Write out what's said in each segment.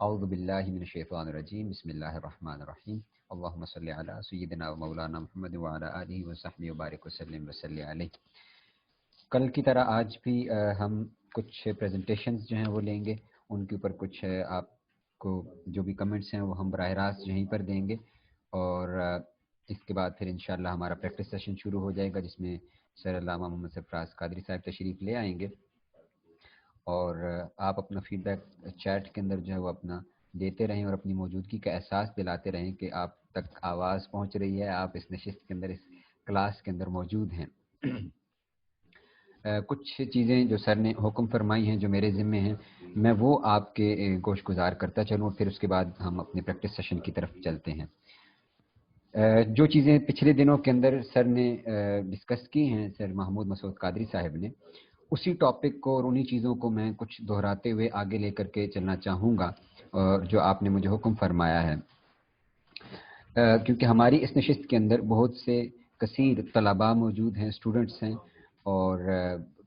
اعوذ باللہ من الشیطان الرجیم بسم اللہ الرحمن الرحیم اللہم صلی علی سیدنا و مولانا محمد وعلی آلہ وصحبہ وبارک وسلم وصلی علیہ۔ کل کی طرح آج بھی ہم کچھ پریزنٹیشنز جو ہیں وہ لیں گے، ان کے اوپر کچھ آپ کو جو بھی کمنٹس ہیں وہ ہم براہ راست یہیں پر دیں گے، اور اس کے بعد پھر انشاءاللہ ہمارا پریکٹس سیشن شروع ہو جائے گا، جس میں سر علامہ محمد سرفراز قادری صاحب تشریف لے آئیں گے، اور آپ اپنا فیڈ بیک چیٹ کے اندر جو ہے وہ اپنا دیتے رہیں اور اپنی موجودگی کا احساس دلاتے رہیں کہ آپ تک آواز پہنچ رہی ہے، آپ اس نشست کے اندر، اس کلاس کے اندر موجود ہیں۔ کچھ چیزیں جو سر نے حکم فرمائی ہیں جو میرے ذمے ہیں، میں وہ آپ کے گوش گزار کرتا چلوں، پھر اس کے بعد ہم اپنے پریکٹس سیشن کی طرف چلتے ہیں۔ جو چیزیں پچھلے دنوں کے اندر سر نے ڈسکس کی ہیں، سر محمود مسعود قادری صاحب نے، اسی ٹاپک کو اور انہی چیزوں کو میں کچھ دہراتے ہوئے آگے لے کر کے چلنا چاہوں گا، اور جو آپ نے مجھے حکم فرمایا ہے، کیونکہ ہماری اس نشست کے اندر بہت سے کثیر طلباء موجود ہیں، اسٹوڈنٹس ہیں، اور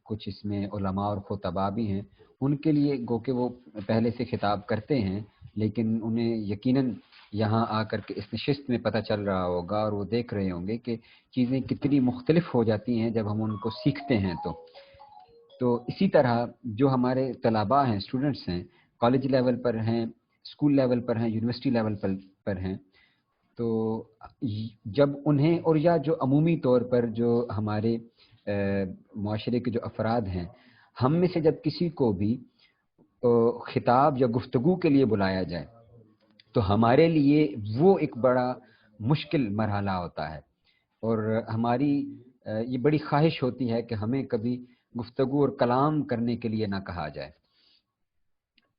کچھ اس میں علماء اور خطباء بھی ہیں۔ ان کے لیے گو کہ وہ پہلے سے خطاب کرتے ہیں، لیکن انہیں یقیناً یہاں آ کر کے اس نشست میں پتہ چل رہا ہوگا اور وہ دیکھ رہے ہوں گے کہ چیزیں کتنی مختلف ہو جاتی ہیں جب ہم ان کو سیکھتے ہیں۔ تو اسی طرح جو ہمارے طلباء ہیں، اسٹوڈنٹس ہیں، کالج لیول پر ہیں، اسکول لیول پر ہیں، یونیورسٹی لیول پر ہیں، تو جب انہیں، اور یا جو عمومی طور پر جو ہمارے معاشرے کے جو افراد ہیں، ہم میں سے جب کسی کو بھی خطاب یا گفتگو کے لیے بلایا جائے تو ہمارے لیے وہ ایک بڑا مشکل مرحلہ ہوتا ہے، اور ہماری یہ بڑی خواہش ہوتی ہے کہ ہمیں کبھی گفتگو اور کلام کرنے کے لیے نہ کہا جائے۔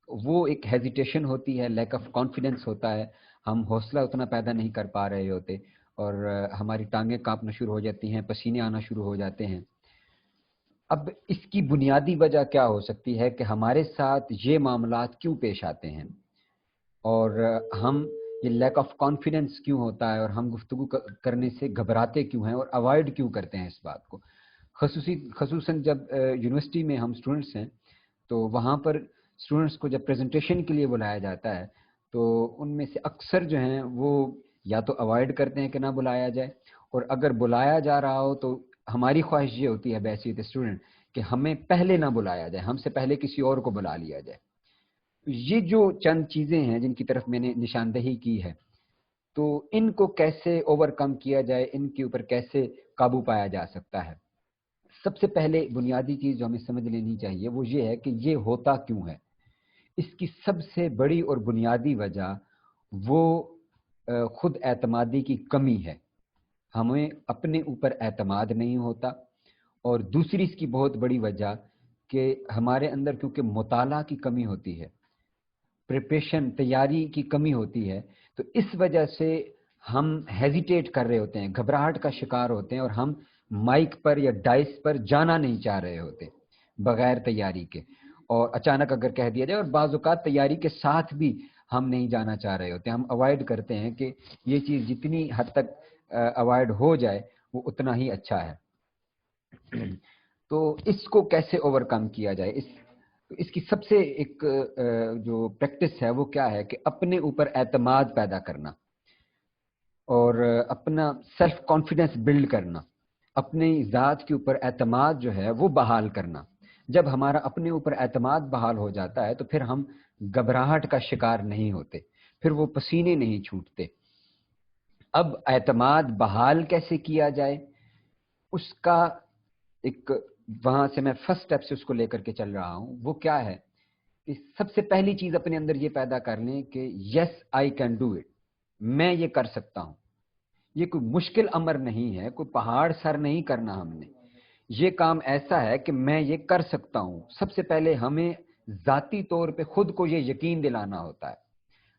وہ ایک ہیزیٹیشن ہوتی ہے، لیک آف کانفیڈنس ہوتا ہے، ہم حوصلہ اتنا پیدا نہیں کر پا رہے ہوتے، اور ہماری ٹانگیں کانپنا شروع ہو جاتی ہیں، پسینے آنا شروع ہو جاتے ہیں۔ اب اس کی بنیادی وجہ کیا ہو سکتی ہے کہ ہمارے ساتھ یہ معاملات کیوں پیش آتے ہیں، اور ہم یہ لیک آف کانفیڈنس کیوں ہوتا ہے، اور ہم گفتگو کرنے سے گھبراتے کیوں ہیں اور اوائڈ کیوں کرتے ہیں اس بات کو۔ خصوصاً جب یونیورسٹی میں ہم اسٹوڈنٹس ہیں تو وہاں پر اسٹوڈنٹس کو جب پریزنٹیشن کے لیے بلایا جاتا ہے تو ان میں سے اکثر جو ہیں وہ یا تو اوائڈ کرتے ہیں کہ نہ بلایا جائے، اور اگر بلایا جا رہا ہو تو ہماری خواہش یہ ہوتی ہے بحیثیت اسٹوڈنٹ کہ ہمیں پہلے نہ بلایا جائے، ہم سے پہلے کسی اور کو بلا لیا جائے۔ یہ جو چند چیزیں ہیں جن کی طرف میں نے نشاندہی کی ہے، تو ان کو کیسے اوور کم کیا جائے، ان کے اوپر کیسے قابو پایا جا سکتا ہے۔ سب سے پہلے بنیادی چیز جو ہمیں سمجھ لینی چاہیے وہ یہ ہے کہ یہ ہوتا کیوں ہے۔ اس کی سب سے بڑی اور بنیادی وجہ وہ خود اعتمادی کی کمی ہے، ہمیں اپنے اوپر اعتماد نہیں ہوتا، اور دوسری اس کی بہت بڑی وجہ کہ ہمارے اندر کیونکہ مطالعہ کی کمی ہوتی ہے، پریپریشن، تیاری کی کمی ہوتی ہے، تو اس وجہ سے ہم ہیزیٹیٹ کر رہے ہوتے ہیں، گھبراہٹ کا شکار ہوتے ہیں، اور ہم مائک پر یا ڈائس پر جانا نہیں چاہ رہے ہوتے بغیر تیاری کے، اور اچانک اگر کہہ دیا جائے، اور بعض اوقات تیاری کے ساتھ بھی ہم نہیں جانا چاہ رہے ہوتے، ہم اوائڈ کرتے ہیں کہ یہ چیز جتنی حد تک اوائڈ ہو جائے وہ اتنا ہی اچھا ہے۔ تو اس کو کیسے اوور کم کیا جائے، اس کی سب سے ایک جو پریکٹس ہے وہ کیا ہے کہ اپنے اوپر اعتماد پیدا کرنا، اور اپنا سیلف کانفیڈنس بلڈ کرنا، اپنی ذات کے اوپر اعتماد جو ہے وہ بحال کرنا۔ جب ہمارا اپنے اوپر اعتماد بحال ہو جاتا ہے تو پھر ہم گھبراہٹ کا شکار نہیں ہوتے، پھر وہ پسینے نہیں چھوٹتے۔ اب اعتماد بحال کیسے کیا جائے، اس کا ایک، وہاں سے میں فرسٹ سٹیپ سے اس کو لے کر کے چل رہا ہوں، وہ کیا ہے کہ سب سے پہلی چیز اپنے اندر یہ پیدا کر لیں کہ یس آئی کین ڈو اٹ، میں یہ کر سکتا ہوں۔ یہ کوئی مشکل امر نہیں ہے، کوئی پہاڑ سر نہیں کرنا ہم نے، یہ کام ایسا ہے کہ میں یہ کر سکتا ہوں۔ سب سے پہلے ہمیں ذاتی طور پہ خود کو یہ یقین دلانا ہوتا ہے،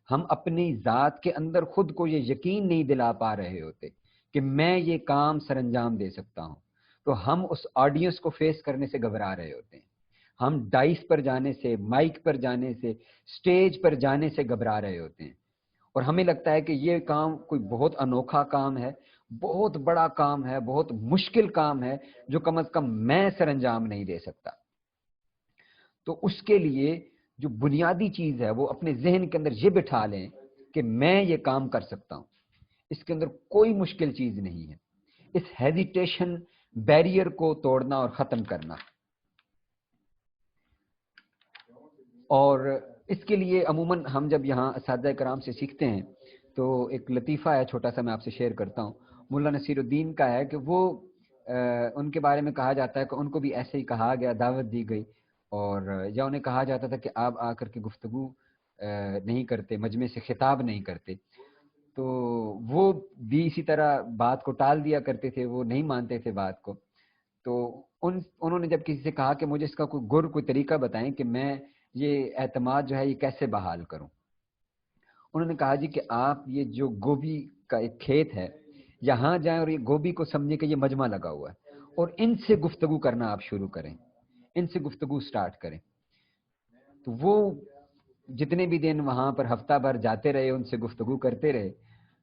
ہم اپنی ذات کے اندر خود کو یہ یقین نہیں دلا پا رہے ہوتے کہ میں یہ کام سر انجام دے سکتا ہوں، تو ہم اس آڈینس کو فیس کرنے سے گھبرا رہے ہوتے ہیں، ہم ڈائس پر جانے سے، مائک پر جانے سے، سٹیج پر جانے سے گھبرا رہے ہوتے ہیں، اور ہمیں لگتا ہے کہ یہ کام کوئی بہت انوکھا کام ہے، بہت بڑا کام ہے، بہت مشکل کام ہے، جو کم از کم میں سر انجام نہیں دے سکتا۔ تو اس کے لیے جو بنیادی چیز ہے وہ اپنے ذہن کے اندر یہ بٹھا لیں کہ میں یہ کام کر سکتا ہوں. اس کے اندر کوئی مشکل چیز نہیں ہے. اس ہیزیٹیشن بیریئر کو توڑنا اور ختم کرنا. اور اس کے لیے عموماً ہم جب یہاں اساتذہ کرام سے سیکھتے ہیں تو ایک لطیفہ ہے چھوٹا سا، میں آپ سے شیئر کرتا ہوں. مولا نصیر الدین کا ہے کہ وہ ان کے بارے میں کہا جاتا ہے کہ ان کو بھی ایسے ہی کہا گیا، دعوت دی گئی، اور یا انہیں کہا جاتا تھا کہ آپ آ کر کے گفتگو نہیں کرتے، مجمع سے خطاب نہیں کرتے. تو وہ بھی اسی طرح بات کو ٹال دیا کرتے تھے، وہ نہیں مانتے تھے بات کو. تو انہوں نے جب کسی سے کہا کہ مجھے اس کا کوئی طریقہ بتائیں کہ میں یہ اعتماد جو ہے یہ کیسے بحال کروں، انہوں نے کہا جی کہ آپ یہ جو گوبھی کا ایک کھیت ہے یہاں جائیں اور یہ گوبھی کو سمجھیں کہ یہ مجمع لگا ہوا ہے اور ان سے گفتگو کرنا آپ شروع کریں، ان سے گفتگو سٹارٹ کریں. تو وہ جتنے بھی دن وہاں پر ہفتہ بھر جاتے رہے، ان سے گفتگو کرتے رہے.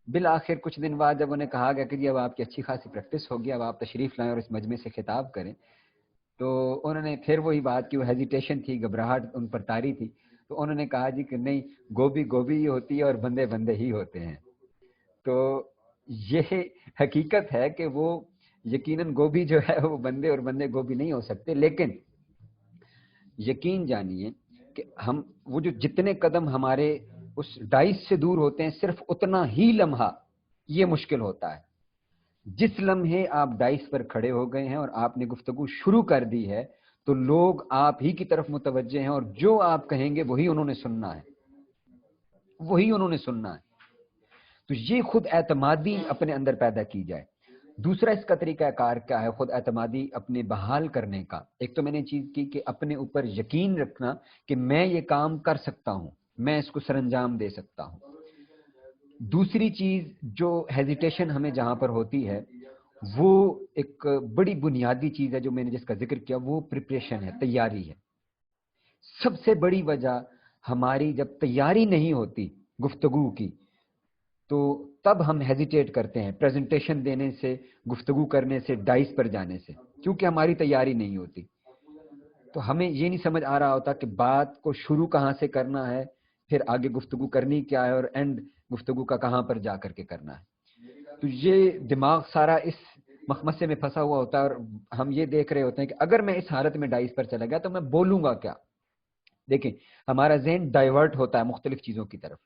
بالآخر کچھ دن بعد جب انہیں کہا گیا کہ جی اب آپ کی اچھی خاصی پریکٹس ہوگی، اب آپ تشریف لائیں اور اس مجمع سے خطاب کریں، تو انہوں نے پھر وہی بات کی. وہ ہیزیٹیشن تھی، گھبراہٹ ان پر طاری تھی. تو انہوں نے کہا جی کہ نہیں، گوبھی گوبھی ہی ہوتی ہے اور بندے بندے ہی ہوتے ہیں. تو یہ حقیقت ہے کہ وہ یقیناً گوبھی جو ہے وہ بندے اور بندے گوبھی نہیں ہو سکتے، لیکن یقین جانیے کہ ہم وہ جو جتنے قدم ہمارے اس ڈائس سے دور ہوتے ہیں صرف اتنا ہی لمحہ یہ مشکل ہوتا ہے. جس لمحے آپ ڈائس پر کھڑے ہو گئے ہیں اور آپ نے گفتگو شروع کر دی ہے تو لوگ آپ ہی کی طرف متوجہ ہیں اور جو آپ کہیں گے وہی انہوں نے سننا ہے، وہی انہوں نے سننا ہے. تو یہ خود اعتمادی اپنے اندر پیدا کی جائے. دوسرا اس کا طریقہ کار کیا ہے خود اعتمادی اپنے بحال کرنے کا؟ ایک تو میں نے چیز کی کہ اپنے اوپر یقین رکھنا کہ میں یہ کام کر سکتا ہوں، میں اس کو سر انجام دے سکتا ہوں. دوسری چیز جو ہیزیٹیشن ہمیں جہاں پر ہوتی ہے وہ ایک بڑی بنیادی چیز ہے جو میں نے جس کا ذکر کیا، وہ پریپریشن ہے، تیاری ہے. سب سے بڑی وجہ ہماری جب تیاری نہیں ہوتی گفتگو کی تو تب ہم ہیزیٹیٹ کرتے ہیں پریزنٹیشن دینے سے، گفتگو کرنے سے، ڈائس پر جانے سے، کیونکہ ہماری تیاری نہیں ہوتی. تو ہمیں یہ نہیں سمجھ آ رہا ہوتا کہ بات کو شروع کہاں سے کرنا ہے، پھر آگے گفتگو کرنی کیا ہے، اور اینڈ گفتگو کا کہاں پر جا کر کے کرنا ہے. تو یہ دماغ سارا اس مخمصے میں پھنسا ہوا ہوتا ہے اور ہم یہ دیکھ رہے ہوتے ہیں کہ اگر میں اس حالت میں ڈائس پر چلا گیا تو میں بولوں گا کیا. دیکھیں ہمارا ذہن ڈائیورٹ ہوتا ہے مختلف چیزوں کی طرف،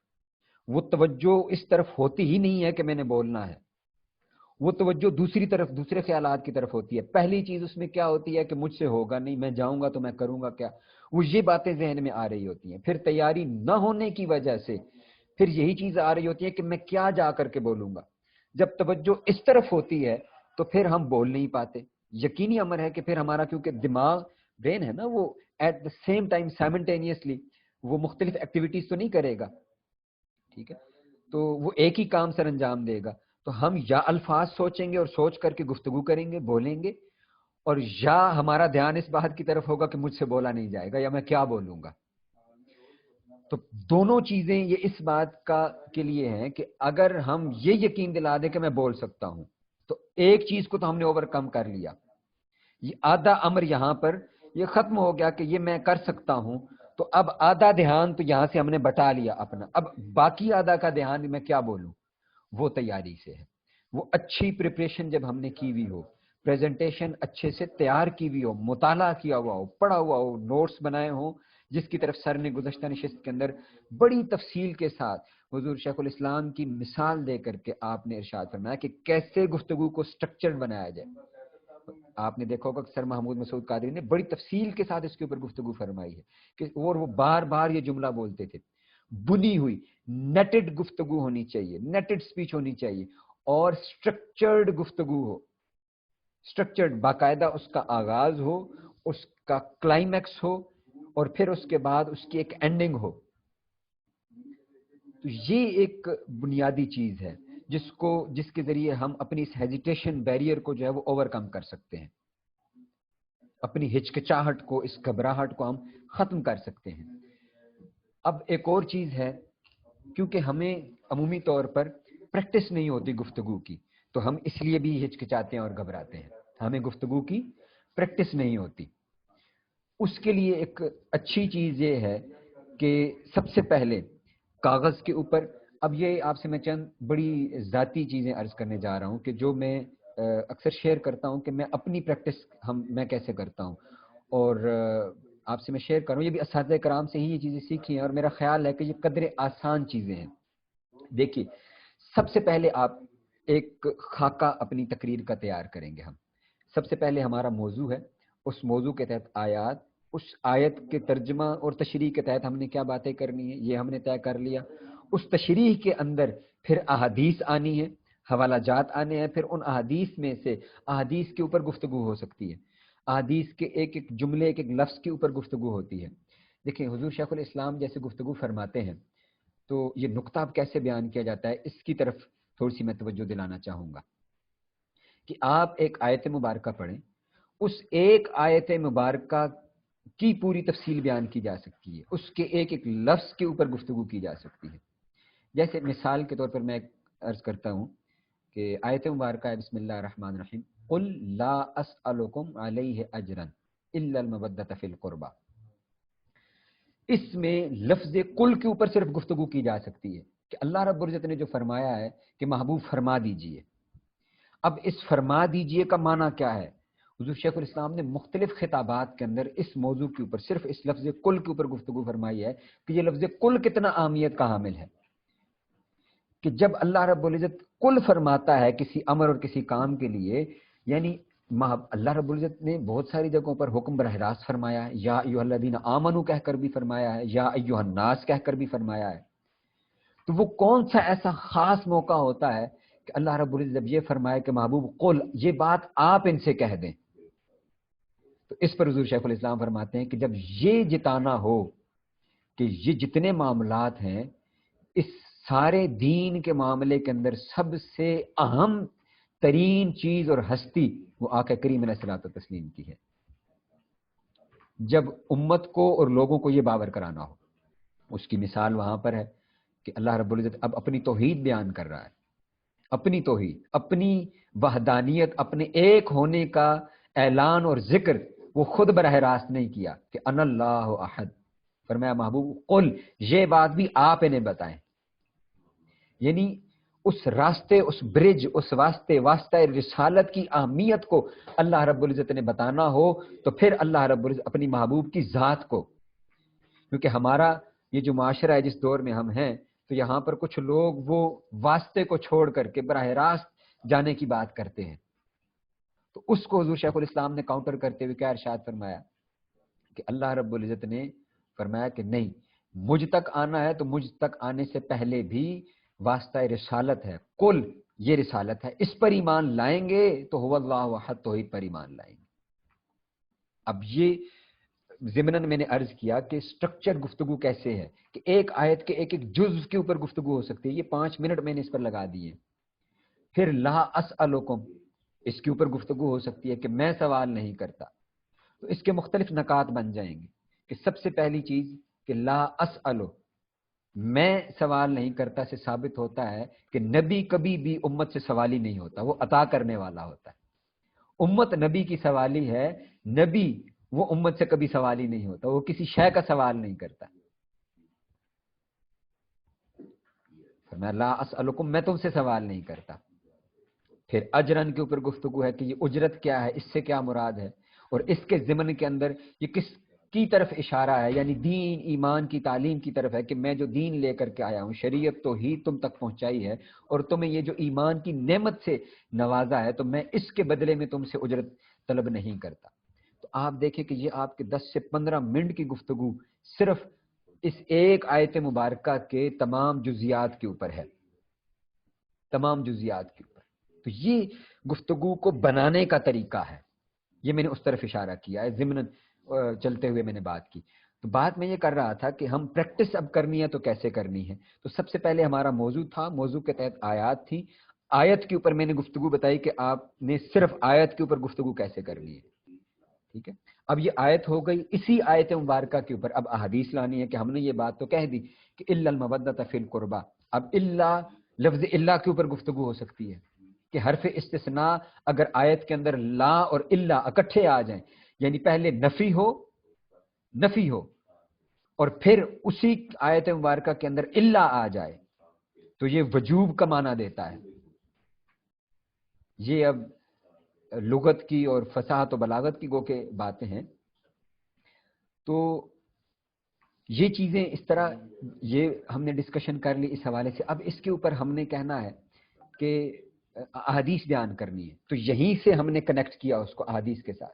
وہ توجہ اس طرف ہوتی ہی نہیں ہے کہ میں نے بولنا ہے، وہ توجہ دوسری طرف، دوسرے خیالات کی طرف ہوتی ہے. پہلی چیز اس میں کیا ہوتی ہے کہ مجھ سے ہوگا نہیں، میں جاؤں گا تو میں کروں گا کیا، وہ یہ باتیں ذہن میں آ رہی ہوتی ہیں. پھر تیاری نہ ہونے کی وجہ سے پھر یہی چیز آ رہی ہوتی ہے کہ میں کیا جا کر کے بولوں گا. جب توجہ اس طرف ہوتی ہے تو پھر ہم بول نہیں پاتے. یقینی امر ہے کہ پھر ہمارا کیونکہ دماغ، برین ہے نا، وہ at the same time simultaneously وہ مختلف ایکٹیویٹیز تو نہیں کرے گا، ٹھیک ہے، تو وہ ایک ہی کام سر انجام دے گا. تو ہم یا الفاظ سوچیں گے اور سوچ کر کے گفتگو کریں گے، بولیں گے، اور یا ہمارا دھیان اس بات کی طرف ہوگا کہ مجھ سے بولا نہیں جائے گا یا میں کیا بولوں گا. تو دونوں چیزیں یہ اس بات کا کے لیے ہیں کہ اگر ہم یہ یقین دلا دیں کہ میں بول سکتا ہوں تو ایک چیز کو تو ہم نے اوور کم کر لیا. یہ آدھا امر یہاں پر یہ ختم ہو گیا کہ یہ میں کر سکتا ہوں، تو اب آدھا دھیان تو یہاں سے ہم نے بٹا لیا اپنا. اب باقی آدھا کا دھیان میں کیا بولوں، وہ تیاری سے ہے. وہ اچھی پریپریشن جب ہم نے کی ہوئی ہو، پریزنٹیشن اچھے سے تیار کی ہوئی ہو، مطالعہ کیا ہوا ہو، پڑھا ہوا ہو، نوٹس بنائے ہوں جس کی طرف سر نے گزشتہ نشست کے اندر بڑی تفصیل کے ساتھ حضور شیخ الاسلام کی مثال دے کر کے آپ نے ارشاد فرمایا کہ کیسے گفتگو کو سٹرکچرڈ بنایا جائے. آپ نے دیکھا ہوگا کہ سر محمود مسعود قادری نے بڑی تفصیل کے ساتھ اس کے اوپر گفتگو فرمائی ہے کہ اور وہ بار بار یہ جملہ بولتے تھے، بنی ہوئی نیٹڈ گفتگو ہونی چاہیے، نیٹڈ سپیچ ہونی چاہیے اور سٹرکچرڈ گفتگو ہو، سٹرکچرڈ، باقاعدہ اس کا آغاز ہو، اس کا کلائمیکس ہو اور پھر اس کے بعد اس کی ایک اینڈنگ ہو. تو یہ ایک بنیادی چیز ہے جس کے ذریعے ہم اپنی اس ہیزیٹیشن بیریئر کو جو ہے وہ اوور کم کر سکتے ہیں، اپنی ہچکچاہٹ کو، اس گھبراہٹ کو ہم ختم کر سکتے ہیں. اب ایک اور چیز ہے، کیونکہ ہمیں عمومی طور پر پریکٹس نہیں ہوتی گفتگو کی تو ہم اس لیے بھی ہچکچاتے ہیں اور گھبراتے ہیں، ہمیں گفتگو کی پریکٹس نہیں ہوتی. اس کے لیے ایک اچھی چیز یہ ہے کہ سب سے پہلے کاغذ کے اوپر، اب یہ آپ سے میں چند بڑی ذاتی چیزیں عرض کرنے جا رہا ہوں کہ جو میں اکثر شیئر کرتا ہوں کہ میں اپنی پریکٹس میں کیسے کرتا ہوں، اور آپ سے میں شیئر کروں، یہ بھی اساتذہ کرام سے ہی یہ چیزیں سیکھی ہیں، اور میرا خیال ہے کہ یہ قدر آسان چیزیں ہیں۔ دیکھیے، سب سے پہلے آپ ایک خاکہ اپنی تقریر کا تیار کریں گے۔ ہم سب سے پہلے ہمارا موضوع ہے، اس موضوع کے تحت آیات، اس آیت کے ترجمہ اور تشریح کے تحت ہم نے کیا باتیں کرنی ہیں یہ ہم نے طے کر لیا۔ اس تشریح کے اندر پھر احادیث آنی ہے، حوالہ جات آنے ہیں، پھر ان احادیث میں سے احادیث کے اوپر گفتگو ہو سکتی ہے، احادیث کے ایک ایک جملے، ایک ایک لفظ کے اوپر گفتگو ہوتی ہے۔ دیکھیں، حضور شیخ الاسلام جیسے گفتگو فرماتے ہیں تو یہ نقطہ اب کیسے بیان کیا جاتا ہے، اس کی طرف تھوڑی سی میں توجہ دلانا چاہوں گا کہ آپ ایک آیت مبارکہ پڑھیں، اس ایک آیت مبارکہ کی پوری تفصیل بیان کی جا سکتی ہے، اس کے ایک ایک لفظ کے اوپر گفتگو کی جا سکتی ہے۔ جیسے مثال کے طور پر میں عرض کرتا ہوں کہ آیت مبارکہ ہے بسم اللہ الرحمن الرحیم، قل لا اسألکم علیہ اجرا الا المودۃ فی القربى۔ اس میں لفظ قل کے اوپر صرف گفتگو کی جا سکتی ہے کہ اللہ رب العزت نے جو فرمایا ہے کہ محبوب فرما دیجئے۔ اب اس فرما دیجئے کا معنی کیا ہے؟ حضور شیخ الاسلام نے مختلف خطابات کے اندر اس موضوع کے اوپر صرف اس لفظ کل کے اوپر گفتگو فرمائی ہے کہ یہ لفظ کل کتنا اہمیت کا حامل ہے، کہ جب اللہ رب العزت کل فرماتا ہے کسی امر اور کسی کام کے لیے، یعنی اللہ رب العزت نے بہت ساری جگہوں پر حکم براہ راست فرمایا ہے، یا ایھا الذین آمنوا کہہ کر بھی فرمایا ہے، یا ایھا الناس کہہ کر بھی فرمایا ہے۔ تو وہ کون سا ایسا خاص موقع ہوتا ہے کہ اللہ رب العزت جب یہ فرمائے کہ محبوب قل، یہ بات آپ ان سے کہہ دیں، تو اس پر حضور شیخ الاسلام فرماتے ہیں کہ جب یہ جتانا ہو کہ یہ جتنے معاملات ہیں، اس سارے دین کے معاملے کے اندر سب سے اہم ترین چیز اور ہستی وہ آقا کریم علیہ الصلوۃ والتسلیم کی ہے۔ جب امت کو اور لوگوں کو یہ باور کرانا ہو، اس کی مثال وہاں پر ہے کہ اللہ رب العزت اب اپنی توحید بیان کر رہا ہے، اپنی توحید، اپنی وحدانیت، اپنے ایک ہونے کا اعلان اور ذکر وہ خود براہ راست نہیں کیا کہ ان اللہ احد، فرمایا محبوب قل، یہ بات بھی آپ انہیں بتائیں۔ یعنی اس راستے، اس برج، اس واسطہ رسالت کی اہمیت کو اللہ رب العزت نے بتانا ہو تو پھر اللہ رب العزت اپنی محبوب کی ذات کو، کیونکہ ہمارا یہ جو معاشرہ ہے جس دور میں ہم ہیں، تو یہاں پر کچھ لوگ وہ واسطے کو چھوڑ کر کے براہ راست جانے کی بات کرتے ہیں، تو اس کو حضور شیخ الاسلام نے کاؤنٹر کرتے ہوئے کیا ارشاد فرمایا کہ اللہ رب العزت نے فرمایا کہ نہیں، مجھ تک آنا ہے تو مجھ تک آنے سے پہلے بھی واسطہ رسالت ہے، کل یہ رسالت ہے، اس پر ایمان لائیں گے تو هو اللہ احد، توحید پر ایمان لائیں گے۔ اب یہ ضمناً میں نے عرض کیا کہ سٹرکچر گفتگو کیسے ہے کہ ایک آیت کے ایک ایک جزء کے اوپر گفتگو ہو سکتی ہے، یہ 5 منٹ میں نے اس پر لگا دیے۔ پھر لا اسألکم، اس کے اوپر گفتگو ہو سکتی ہے کہ میں سوال نہیں کرتا، تو اس کے مختلف نکات بن جائیں گے کہ سب سے پہلی چیز کہ لا اسألو، میں سوال نہیں کرتا سے ثابت ہوتا ہے کہ نبی کبھی بھی امت سے سوالی نہیں ہوتا، وہ عطا کرنے والا ہوتا ہے۔ امت نبی کی سوالی ہے، نبی وہ امت سے کبھی سوالی نہیں ہوتا، وہ کسی شے کا سوال نہیں کرتا۔ فرمایا لا اسألکم، میں تم سے سوال نہیں کرتا۔ پھر اجرن کے اوپر گفتگو ہے کہ یہ اجرت کیا ہے، اس سے کیا مراد ہے، اور اس کے ضمن کے اندر یہ کس کی طرف اشارہ ہے، یعنی دین ایمان کی تعلیم کی طرف ہے کہ میں جو دین لے کر کے آیا ہوں، شریعت توحید تم تک پہنچائی ہے اور تمہیں یہ جو ایمان کی نعمت سے نوازا ہے، تو میں اس کے بدلے میں تم سے اجرت طلب نہیں کرتا۔ تو آپ دیکھیں کہ یہ آپ کے 10 سے 15 منٹ کی گفتگو صرف اس ایک آیت مبارکہ کے تمام جزیات کے اوپر ہے، تمام جزیات کے اوپر۔ تو یہ گفتگو کو بنانے کا طریقہ ہے، یہ میں نے اس طرف اشارہ کیا ہے، ضمن چلتے ہوئے میں نے بات کی۔ تو بات میں یہ کر رہا تھا کہ ہم پریکٹس اب کرنی ہے تو کیسے کرنی ہے۔ تو سب سے پہلے ہمارا موضوع تھا، موضوع کے تحت آیات تھی، آیت کے اوپر میں نے گفتگو بتائی کہ آپ نے صرف آیت کے اوپر گفتگو کیسے کرنی ہے، ٹھیک ہے۔ اب یہ آیت ہو گئی، اسی آیت مبارکہ کے اوپر اب احادیث لانی ہے کہ ہم نے یہ بات تو کہہ دی کہ الا المودۃ فی القربى، اب الا، لفظ الا کے اوپر گفتگو ہو سکتی ہے کہ حرف استثناء اگر آیت کے اندر لا اور الا اکٹھے آ جائیں، یعنی پہلے نفی ہو اور پھر اسی آیت مبارکہ کے اندر الا آ جائے تو یہ وجوب کا معنی دیتا ہے. یہ اب لغت کی اور فصاحت و بلاغت کی گو کے باتیں ہیں. تو یہ چیزیں اس طرح یہ ہم نے ڈسکشن کر لی اس حوالے سے. اب اس کے اوپر ہم نے کہنا ہے کہ احادیث بیان کرنی ہے. تو یہیں سے ہم نے کنیکٹ کیا اس کو احادیث کے ساتھ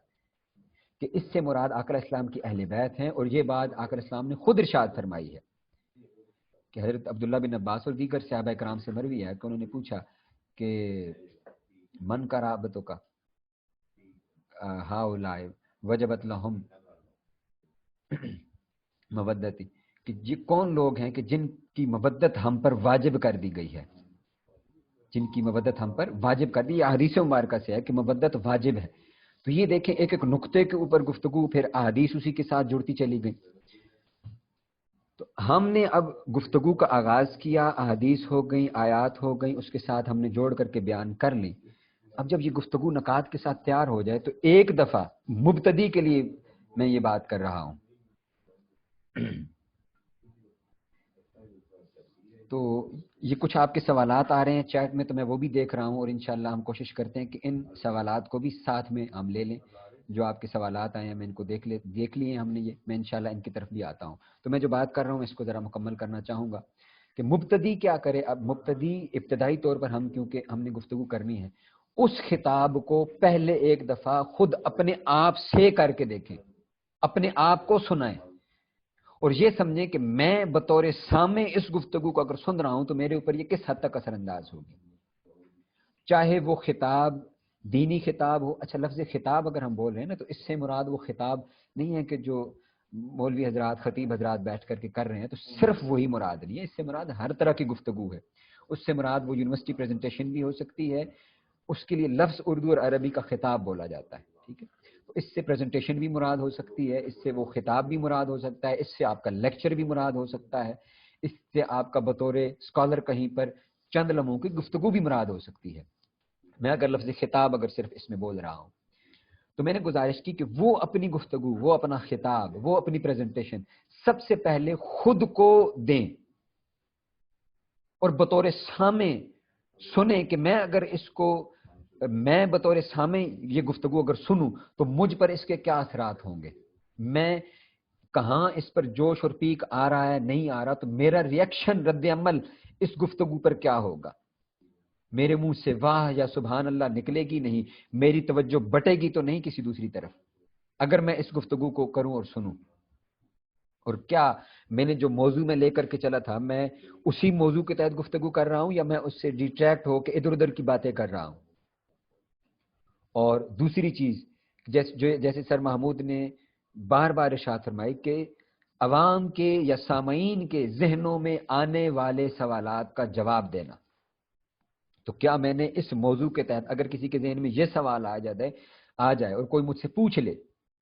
کہ اس سے مراد آقا علیہ السلام کی اہل بیت ہیں. اور یہ بات آقا علیہ السلام نے خود ارشاد فرمائی ہے کہ حضرت عبداللہ بن عباس اور دیگر صحابہ کرام سے مروی ہے کہ انہوں نے پوچھا کہ من قرابتوں کا ہاؤلائے وجبت لہم مودتی، کہ یہ کون لوگ ہیں کہ جن کی مودت ہم پر واجب کر دی گئی ہے، جن کی مودت ہم پر واجب کر دی. یہ حدیث مبارکہ سے ہے کہ مودت واجب ہے. تو یہ دیکھیں ایک ایک نقطے کے اوپر گفتگو، پھر احادیث اسی کے ساتھ جڑتی چلی گئی. تو ہم نے اب گفتگو کا آغاز کیا، احادیث ہو گئیں، آیات ہو گئیں، اس کے ساتھ ہم نے جوڑ کر کے بیان کر لی. اب جب یہ گفتگو نکات کے ساتھ تیار ہو جائے تو ایک دفعہ مبتدی کے لیے میں یہ بات کر رہا ہوں. تو یہ کچھ آپ کے سوالات آ رہے ہیں چیٹ میں، تو میں وہ بھی دیکھ رہا ہوں، اور انشاءاللہ ہم کوشش کرتے ہیں کہ ان سوالات کو بھی ساتھ میں ہم لے لیں. جو آپ کے سوالات آئے ہیں میں ان کو دیکھ لیے ہم نے. یہ میں انشاءاللہ ان کی طرف بھی آتا ہوں. تو میں جو بات کر رہا ہوں اس کو ذرا مکمل کرنا چاہوں گا کہ مبتدی کیا کرے. اب مبتدی ابتدائی طور پر کیونکہ ہم نے گفتگو کرنی ہے، اس خطاب کو پہلے ایک دفعہ خود اپنے آپ سے کر کے دیکھیں، اپنے آپ کو سنائیں، اور یہ سمجھیں کہ میں بطور سامع اس گفتگو کو اگر سن رہا ہوں تو میرے اوپر یہ کس حد تک اثر انداز ہوگی. چاہے وہ خطاب دینی خطاب ہو. اچھا، لفظ خطاب اگر ہم بول رہے ہیں نا تو اس سے مراد وہ خطاب نہیں ہے کہ جو مولوی حضرات خطیب حضرات بیٹھ کر کے کر رہے ہیں، تو صرف وہی مراد نہیں ہے. اس سے مراد ہر طرح کی گفتگو ہے. اس سے مراد وہ یونیورسٹی پریزنٹیشن بھی ہو سکتی ہے، اس کے لیے لفظ اردو اور عربی کا خطاب بولا جاتا ہے. ٹھیک ہے، تو اس سے پریزنٹیشن بھی مراد ہو سکتی ہے، اس سے وہ خطاب بھی مراد ہو سکتا ہے، اس سے آپ کا لیکچر بھی مراد ہو سکتا ہے، اس سے آپ کا بطور اسکالر کہیں پر چند لمحوں کی گفتگو بھی مراد ہو سکتی ہے. میں اگر لفظ خطاب اگر صرف اس میں بول رہا ہوں تو میں نے گزارش کی کہ وہ اپنی گفتگو، وہ اپنا خطاب، وہ اپنی پریزنٹیشن سب سے پہلے خود کو دیں اور بطور سامع سنیں کہ میں اگر اس کو میں بطور سامع یہ گفتگو اگر سنوں تو مجھ پر اس کے کیا اثرات ہوں گے، میں کہاں اس پر جوش اور پیک آ رہا ہے نہیں آ رہا، تو میرا ریئیکشن رد عمل اس گفتگو پر کیا ہوگا. میرے منہ سے واہ یا سبحان اللہ نکلے گی نہیں، میری توجہ بٹے گی تو نہیں کسی دوسری طرف اگر میں اس گفتگو کو کروں اور سنوں. اور کیا میں نے جو موضوع میں لے کر کے چلا تھا میں اسی موضوع کے تحت گفتگو کر رہا ہوں یا میں اس سے ڈیٹریکٹ ہو کے ادھر ادھر کی باتیں کر رہا ہوں. اور دوسری چیز جیسے سر محمود نے بار بار ارشاد فرمائی کہ عوام کے یا سامعین کے ذہنوں میں آنے والے سوالات کا جواب دینا. تو کیا میں نے اس موضوع کے تحت اگر کسی کے ذہن میں یہ سوال آ جائے اور کوئی مجھ سے پوچھ لے،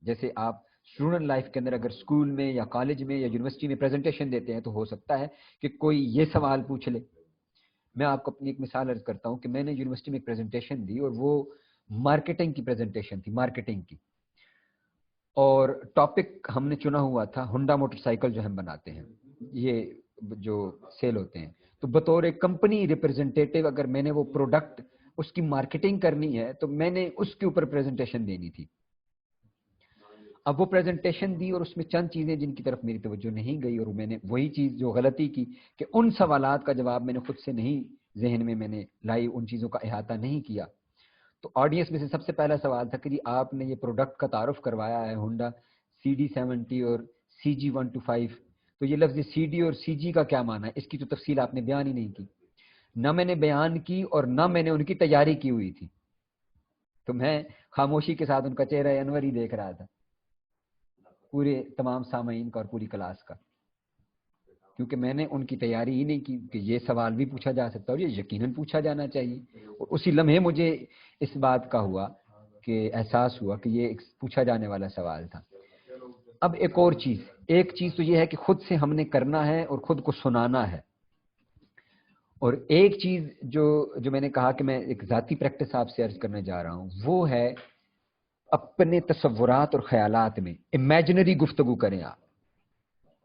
جیسے آپ اسٹوڈنٹ لائف کے اندر اگر اسکول میں یا کالج میں یا یونیورسٹی میں پریزنٹیشن دیتے ہیں تو ہو سکتا ہے کہ کوئی یہ سوال پوچھ لے. میں آپ کو اپنی ایک مثال عرض کرتا ہوں کہ میں نے یونیورسٹی میں ایک پریزنٹیشن دی اور وہ مارکیٹنگ کی پریزنٹیشن تھی، مارکیٹنگ کی، اور ٹاپک ہم نے چنا ہوا تھا ہونڈا موٹر سائیکل جو ہم بناتے ہیں، یہ جو سیل ہوتے ہیں. تو بطور کمپنی ریپرزنٹیٹیو اگر میں نے وہ پروڈکٹ اس کی مارکیٹنگ کرنی ہے تو میں نے اس کے اوپر پریزنٹیشن دینی تھی. اب وہ پریزنٹیشن دی اور اس میں چند چیزیں جن کی طرف میری توجہ نہیں گئی، اور میں نے وہی چیز جو غلطی کی کہ ان سوالات کا جواب میں نے خود سے نہیں ذہن میں نے لائی، ان چیزوں کا احاطہ نہیں کیا. تو آڈینس میں سے سب سے پہلا سوال تھا کہ جی آپ نے یہ پروڈکٹ کا تعارف کروایا ہے ہونڈا CD70 اور CG125، تو یہ لفظ سی ڈی اور سی جی کا کیا معنی ہے، اس کی تو تفصیل آپ نے بیان ہی نہیں کی. نہ میں نے بیان کی اور نہ میں نے ان کی تیاری کی ہوئی تھی. تو میں خاموشی کے ساتھ ان کا چہرہ انور ہی دیکھ رہا تھا، پورے تمام سامعین کا اور پوری کلاس کا، کیونکہ میں نے ان کی تیاری ہی نہیں کی کہ یہ سوال بھی پوچھا جا سکتا ہے اور یہ یقیناً پوچھا جانا چاہیے. اور اسی لمحے مجھے اس بات کا ہوا کہ احساس ہوا کہ یہ پوچھا جانے والا سوال تھا. اب ایک چیز تو یہ ہے کہ خود سے ہم نے کرنا ہے اور خود کو سنانا ہے، اور ایک چیز جو میں نے کہا کہ میں ایک ذاتی پریکٹس آپ سے عرض کرنے جا رہا ہوں، وہ ہے اپنے تصورات اور خیالات میں امیجنری گفتگو کریں آپ.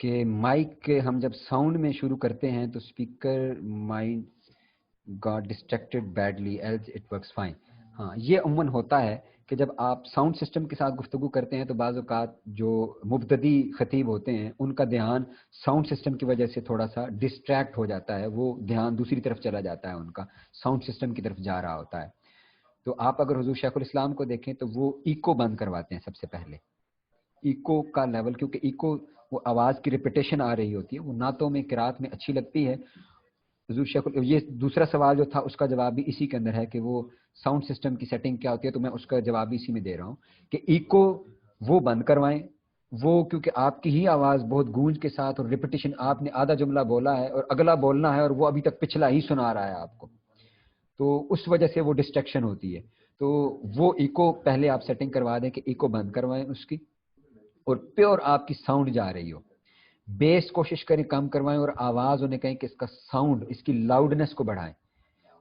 کہ مائک ہم جب ساؤنڈ میں شروع کرتے ہیں تو speaker mind got distracted badly else it works fine. ہاں یہ عموماً ہوتا ہے کہ جب آپ ساؤنڈ سسٹم کے ساتھ گفتگو کرتے ہیں تو بعض اوقات جو مبتدی خطیب ہوتے ہیں ان کا دھیان ساؤنڈ سسٹم کی وجہ سے تھوڑا سا ڈسٹریکٹ ہو جاتا ہے، وہ دھیان دوسری طرف چلا جاتا ہے، ان کا ساؤنڈ سسٹم کی طرف جا رہا ہوتا ہے. تو آپ اگر حضور شیخ الاسلام کو دیکھیں تو وہ ایکو بند کرواتے ہیں سب سے پہلے. ایکو کا لیول، کیونکہ ایکو وہ آواز کی ریپیٹیشن آ رہی ہوتی ہے، وہ نعتوں میں قرات میں اچھی لگتی ہے. حضور شیخ یہ دوسرا سوال جو تھا اس کا جواب بھی اسی کے اندر ہے کہ وہ ساؤنڈ سسٹم کی سیٹنگ کیا ہوتی ہے، تو میں اس کا جواب بھی اسی میں دے رہا ہوں کہ ایکو وہ بند کروائیں. وہ کیونکہ آپ کی ہی آواز بہت گونج کے ساتھ اور ریپیٹیشن، آپ نے آدھا جملہ بولا ہے اور اگلا بولنا ہے اور وہ ابھی تک پچھلا ہی سنا رہا ہے آپ کو، تو اس وجہ سے وہ ڈسٹریکشن ہوتی ہے. تو وہ ایکو پہلے آپ سیٹنگ کروا دیں کہ ایکو بند کروائیں اس کی، اور پیور آپ کی ساؤنڈ جا رہی ہو. بیس کوشش کریں کم کروائیں اور آواز انہیں کہیں کہ اس کا ساؤنڈ، اس کی لاؤڈنس کو بڑھائیں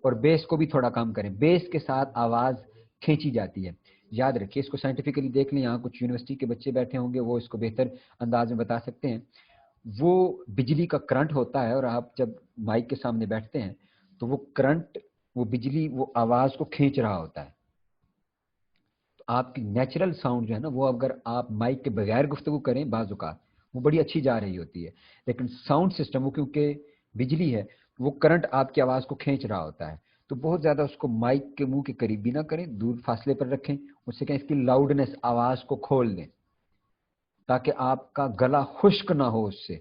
اور بیس کو بھی تھوڑا کم کریں. بیس کے ساتھ آواز کھینچی جاتی ہے. یاد رکھیے اس کو سائنٹیفکلی دیکھ لیں، یہاں کچھ یونیورسٹی کے بچے بیٹھے ہوں گے وہ اس کو بہتر انداز میں بتا سکتے ہیں. وہ بجلی کا کرنٹ ہوتا ہے اور آپ جب مائک کے سامنے بیٹھتے ہیں تو وہ کرنٹ، وہ بجلی وہ آواز کو کھینچ رہا ہوتا ہے. تو آپ کی نیچرل ساؤنڈ جو ہے نا وہ اگر آپ مائک کے بغیر گفتگو کریں بعض اوقات وہ بڑی اچھی جا رہی ہوتی ہے، لیکن ساؤنڈ سسٹم وہ کیونکہ بجلی ہے وہ کرنٹ آپ کی آواز کو کھینچ رہا ہوتا ہے. تو بہت زیادہ اس کو مائک کے منہ کے قریب بھی نہ کریں، دور فاصلے پر رکھیں. اس سے کہیں اس کی لاؤڈنس، آواز کو کھول دیں تاکہ آپ کا گلا خشک نہ ہو، اس سے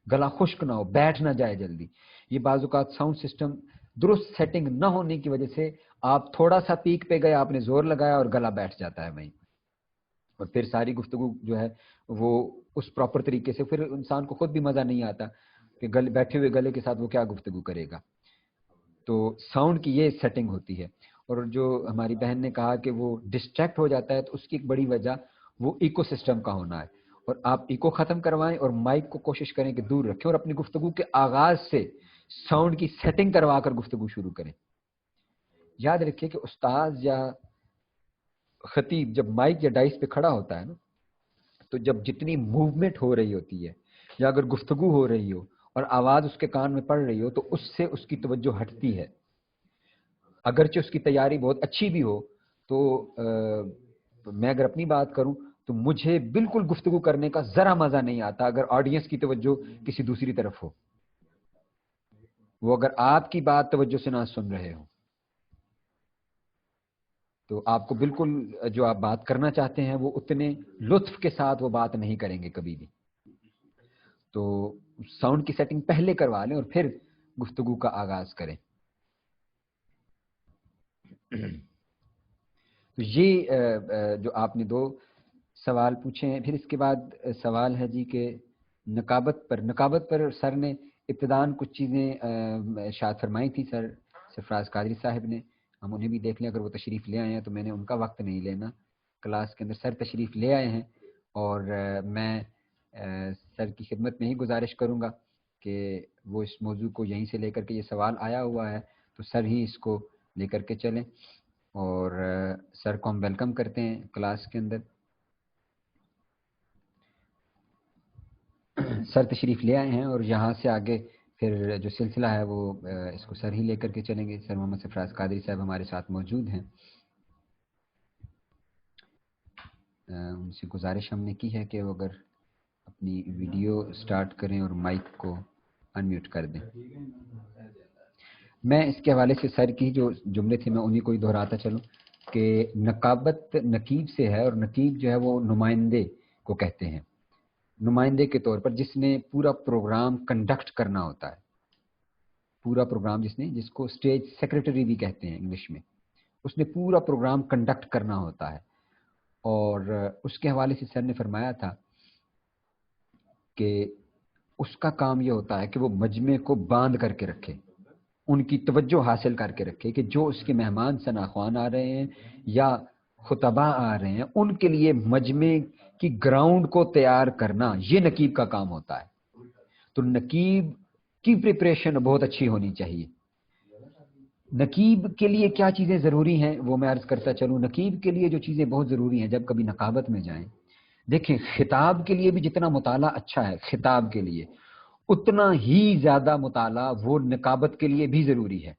گلا خشک نہ ہو، بیٹھ نہ جائے جلدی. یہ بعض اوقات ساؤنڈ سسٹم درست سیٹنگ نہ ہونے کی وجہ سے آپ تھوڑا سا پیک پہ گئے، آپ نے زور لگایا اور گلا بیٹھ جاتا ہے وہیں، اور پھر ساری گفتگو جو ہے وہ اس پراپر طریقے سے، پھر انسان کو خود بھی مزہ نہیں آتا کہ بیٹھے ہوئے گلے کے ساتھ وہ کیا گفتگو کرے گا. تو ساؤنڈ کی یہ سیٹنگ ہوتی ہے. اور جو ہماری بہن نے کہا کہ وہ ڈسٹریکٹ ہو جاتا ہے تو اس کی ایک بڑی وجہ وہ ایکو سسٹم کا ہونا ہے. اور آپ ایکو ختم کروائیں اور مائک کو کوشش کریں کہ دور رکھیں اور اپنی گفتگو کے آغاز سے ساؤنڈ کی سیٹنگ کروا کر گفتگو شروع کریں. یاد رکھیں کہ استاذ یا خطیب جب مائک یا ڈائس پہ کھڑا ہوتا ہے نا، تو جب جتنی موومنٹ ہو رہی ہوتی ہے یا اگر گفتگو ہو رہی ہو اور آواز اس کے کان میں پڑ رہی ہو تو اس سے اس کی توجہ ہٹتی ہے. اگرچہ اس کی تیاری بہت اچھی بھی ہو تو میں اگر اپنی بات کروں تو مجھے بالکل گفتگو کرنے کا ذرا مزہ نہیں آتا اگر آڈینس کی توجہ کسی دوسری طرف ہو، وہ اگر آپ کی بات توجہ سے نہ سن رہے ہوں تو آپ کو بالکل جو آپ بات کرنا چاہتے ہیں وہ اتنے لطف کے ساتھ وہ بات نہیں کریں گے کبھی بھی. تو ساؤنڈ کی سیٹنگ پہلے کروا لیں اور پھر گفتگو کا آغاز کریں. تو یہ جو آپ نے دو سوال پوچھے ہیں. پھر اس کے بعد سوال ہے جی کہ نقابت پر سر نے ابتداً کچھ چیزیں ارشاد فرمائی تھی سر سرفراز قادری صاحب نے، ہم انہیں بھی دیکھ لیں اگر وہ تشریف لے آئے ہیں تو میں نے ان کا وقت نہیں لینا کلاس کے اندر. سر تشریف لے آئے ہیں اور میں سر کی خدمت میں ہی گزارش کروں گا کہ وہ اس موضوع کو یہیں سے لے کر کے، یہ سوال آیا ہوا ہے تو سر ہی اس کو لے کر کے چلیں. اور سر کو ہم ویلکم کرتے ہیں کلاس کے اندر. سر تشریف لے آئے ہیں اور یہاں سے آگے پھر جو سلسلہ ہے وہ اس کو سر ہی لے کر کے چلیں گے. سر محمد سرفراز قادری صاحب ہمارے ساتھ موجود ہیں. ان سے گزارش ہم نے کی ہے کہ وہ اگر اپنی ویڈیو سٹارٹ کریں اور مائک کو انمیوٹ کر دیں. میں اس کے حوالے سے سر کی جو جملے تھے میں انہیں کو ہی دہراتا چلوں کہ نقابت نقیب سے ہے، اور نقیب جو ہے وہ نمائندے کو کہتے ہیں، نمائندے کے طور پر جس نے پورا پروگرام کنڈکٹ کرنا ہوتا ہے. پورا پروگرام جس کو اسٹیج سیکریٹری بھی کہتے ہیں انگلش میں، اس نے پورا پروگرام کنڈکٹ کرنا ہوتا ہے. اور اس کے حوالے سے سر نے فرمایا تھا کہ اس کا کام یہ ہوتا ہے کہ وہ مجمع کو باندھ کر کے رکھے، ان کی توجہ حاصل کر کے رکھے کہ جو اس کے مہمان ثناخوان آ رہے ہیں یا خطبہ آ رہے ہیں ان کے لیے مجمع کی گراؤنڈ کو تیار کرنا یہ نقیب کا کام ہوتا ہے. تو نقیب کی پریپریشن بہت اچھی ہونی چاہیے. نقیب کے لیے کیا چیزیں ضروری ہیں وہ میں عرض کرتا چلوں. نقیب کے لیے جو چیزیں بہت ضروری ہیں جب کبھی نقابت میں جائیں، دیکھیں خطاب کے لیے بھی جتنا مطالعہ اچھا ہے خطاب کے لیے، اتنا ہی زیادہ مطالعہ وہ نقابت کے لیے بھی ضروری ہے.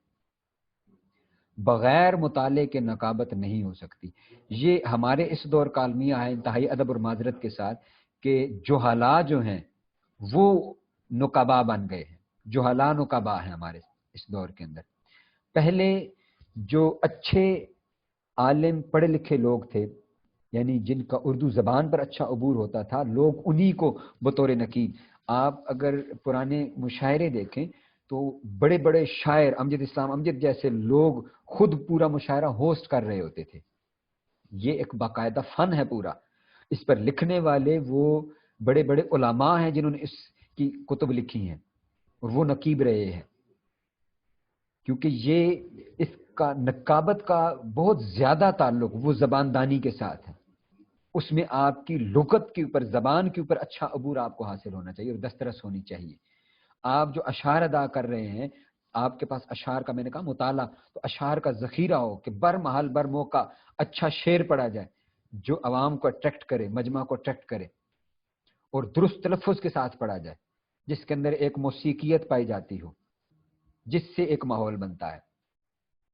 بغیر مطالعے کے نقابت نہیں ہو سکتی. یہ ہمارے اس دور کا المیہ ہے انتہائی ادب اور معذرت کے ساتھ کہ جہلا جو ہیں وہ نقبا بن گئے ہیں. جہلا نقبا ہیں ہمارے اس دور کے اندر. پہلے جو اچھے عالم پڑھے لکھے لوگ تھے، یعنی جن کا اردو زبان پر اچھا عبور ہوتا تھا، لوگ انہی کو بطور نقیب. آپ اگر پرانے مشاعرے دیکھیں تو بڑے بڑے شاعر امجد اسلام امجد جیسے لوگ خود پورا مشاعرہ ہوسٹ کر رہے ہوتے تھے. یہ ایک باقاعدہ فن ہے پورا. اس پر لکھنے والے وہ بڑے بڑے علماء ہیں جنہوں نے اس کی کتب لکھی ہیں اور وہ نقیب رہے ہیں، کیونکہ یہ اس کا نقابت کا بہت زیادہ تعلق وہ زبان دانی کے ساتھ ہے. اس میں آپ کی لغت کے اوپر، زبان کے اوپر اچھا عبور آپ کو حاصل ہونا چاہیے اور دسترس ہونی چاہیے. آپ جو اشعار ادا کر رہے ہیں، آپ کے پاس اشعار کا میں نے کہا مطالعہ، تو اشعار کا ذخیرہ ہو کہ بر محل بر موقع اچھا شعر پڑھا جائے جو عوام کو اٹریکٹ کرے، مجمع کو اٹریکٹ کرے، اور درست تلفظ کے ساتھ پڑھا جائے جس کے اندر ایک موسیقیت پائی جاتی ہو، جس سے ایک ماحول بنتا ہے.